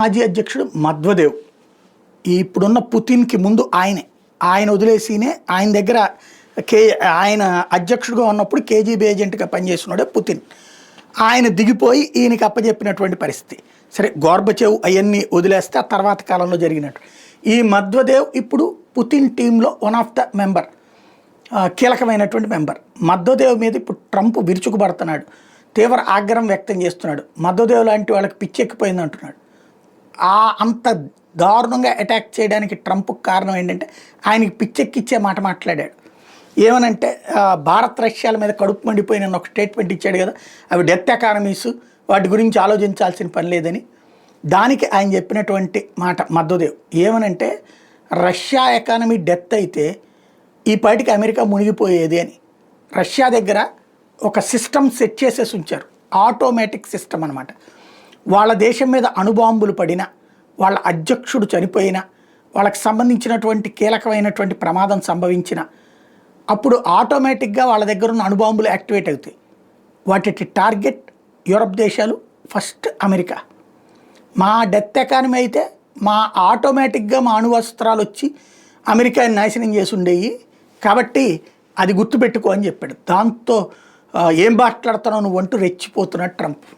మాజీ అధ్యక్షుడు మధ్వదేవ్ ఇప్పుడున్న పుతిన్కి ముందు ఆయన వదిలేసినే ఆయన దగ్గర ఆయన అధ్యక్షుడిగా ఉన్నప్పుడు కేజీబీ ఏజెంట్గా పనిచేస్తున్నాడే పుతిన్. ఆయన దిగిపోయి ఈయనకి అప్పచెప్పినటువంటి పరిస్థితి. సరే గోర్బచేవ్ అవన్నీ వదిలేస్తే ఆ తర్వాత కాలంలో జరిగినట్టు ఈ మధ్వదేవ్ ఇప్పుడు పుతిన్ టీంలో వన్ ఆఫ్ ద మెంబర్, కీలకమైనటువంటి మెంబర్. మధ్వదేవ్ మీద ఇప్పుడు ట్రంప్ విరుచుకుపడుతున్నాడు, తీవ్ర ఆగ్రహం వ్యక్తం చేస్తున్నాడు. మధ్వదేవ్ లాంటి వాళ్ళకి పిచ్చెక్కిపోయింది అంటున్నాడు. అంత దారుణంగా అటాక్ చేయడానికి ట్రంప్కి కారణం ఏంటంటే ఆయనకి పిచ్చెక్కిచ్చే మాట మాట్లాడాడు. ఏమనంటే భారత్ రష్యాల మీద కడుపు మండిపోయిన ఒక స్టేట్మెంట్ ఇచ్చాడు కదా, అవి డెత్ ఎకానమీస్, వాటి గురించి ఆలోచించాల్సిన పని లేదని. దానికి ఆయన చెప్పినటువంటి మాట మధ్వదేవ్ ఏమనంటే, రష్యా ఎకానమీ డెత్ అయితే ఈ పాటికి అమెరికా మునిగిపోయేది అని. రష్యా దగ్గర ఒక సిస్టమ్ సెట్ చేసేసి ఉంచారు, ఆటోమేటిక్ సిస్టమ్ అనమాట. వాళ్ళ దేశం మీద అణుబాంబులు పడినా, వాళ్ళ అధ్యక్షుడు చనిపోయినా, వాళ్ళకి సంబంధించినటువంటి కీలకమైనటువంటి ప్రమాదం సంభవించిన అప్పుడు ఆటోమేటిక్గా వాళ్ళ దగ్గర ఉన్న అణుబాంబులు యాక్టివేట్ అవుతాయి. వాటి టార్గెట్ యూరప్ దేశాలు, ఫస్ట్ అమెరికా. మా డెత్ ఎకానమీ అయితే మా ఆటోమేటిక్గా మా అణువస్త్రాలు వచ్చి అమెరికాని నాశనం చేసి ఉండేవి, కాబట్టి అది గుర్తుపెట్టుకో అని చెప్పాడు. దాంతో ఏం మాట్లాడుతున్నావు నువ్వు అంటూ రెచ్చిపోతున్నాడు ట్రంప్.